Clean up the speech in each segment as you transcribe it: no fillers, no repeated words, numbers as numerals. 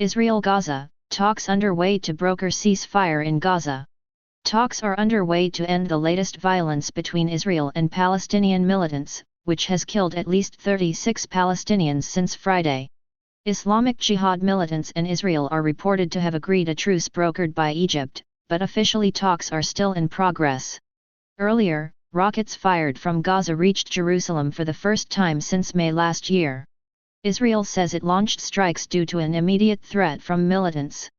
Israel-Gaza Talks underway to broker ceasefire in Gaza. Talks are underway to end the latest violence between Israel and Palestinian militants, which has killed at least 36 Palestinians since Friday. Islamic Jihad militants and Israel are reported to have agreed a truce brokered by Egypt, but officially talks are still in progress. Earlier, rockets fired from Gaza reached Jerusalem for the first time since May last year. Israel says it launched strikes due to an immediate threat from militants.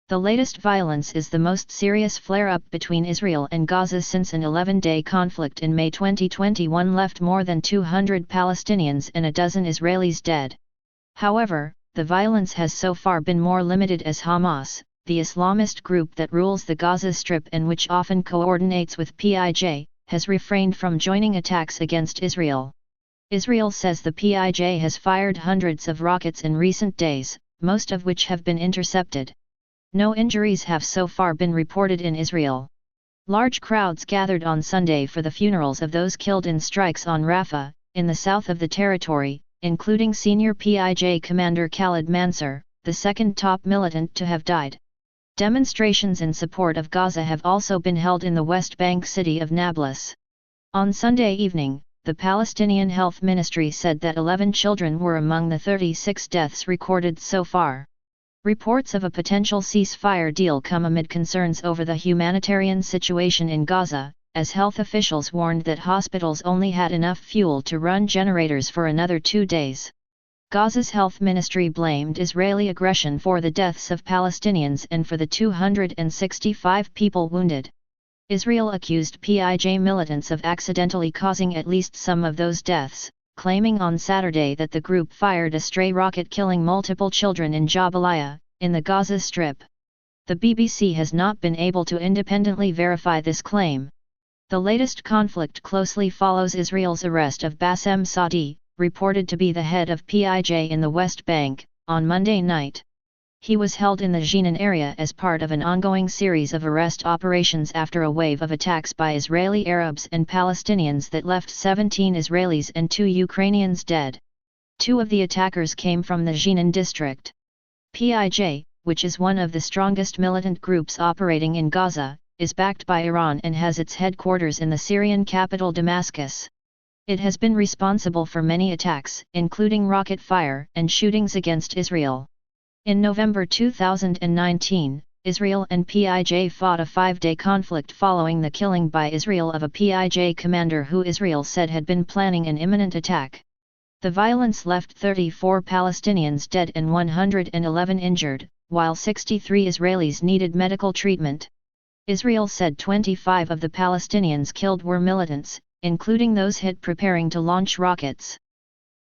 The latest violence is the most serious flare-up between Israel and Gaza since an 11-day conflict in May 2021 left more than 200 Palestinians and a dozen Israelis dead. However, the violence has so far been more limited as Hamas, the Islamist group that rules the Gaza Strip and which often coordinates with PIJ, has refrained from joining attacks against Israel. Israel says the PIJ has fired hundreds of rockets in recent days, most of which have been intercepted. No injuries have so far been reported in Israel. Large crowds gathered on Sunday for the funerals of those killed in strikes on Rafah, in the south of the territory, including senior PIJ commander Khalid Mansour, the second top militant to have died. Demonstrations in support of Gaza have also been held in the West Bank city of Nablus. On Sunday evening, the Palestinian Health Ministry said that 11 children were among the 36 deaths recorded so far. Reports of a potential ceasefire deal come amid concerns over the humanitarian situation in Gaza, as health officials warned that hospitals only had enough fuel to run generators for another 2 days. Gaza's health ministry blamed Israeli aggression for the deaths of Palestinians and for the 265 people wounded. Israel accused PIJ militants of accidentally causing at least some of those deaths, claiming on Saturday that the group fired a stray rocket killing multiple children in Jabalia, in the Gaza Strip. The BBC has not been able to independently verify this claim. The latest conflict closely follows Israel's arrest of Bassem Saadi, reported to be the head of PIJ in the West Bank, on Monday night. He was held in the Jenin area as part of an ongoing series of arrest operations after a wave of attacks by Israeli Arabs and Palestinians that left 17 Israelis and 2 Ukrainians dead. 2 of the attackers came from the Jenin district. PIJ, which is one of the strongest militant groups operating in Gaza, is backed by Iran and has its headquarters in the Syrian capital Damascus. It has been responsible for many attacks, including rocket fire and shootings against Israel. In November 2019, Israel and PIJ fought a 5-day conflict following the killing by Israel of a PIJ commander who Israel said had been planning an imminent attack. The violence left 34 Palestinians dead and 111 injured, while 63 Israelis needed medical treatment. Israel said 25 of the Palestinians killed were militants, including those hit preparing to launch rockets.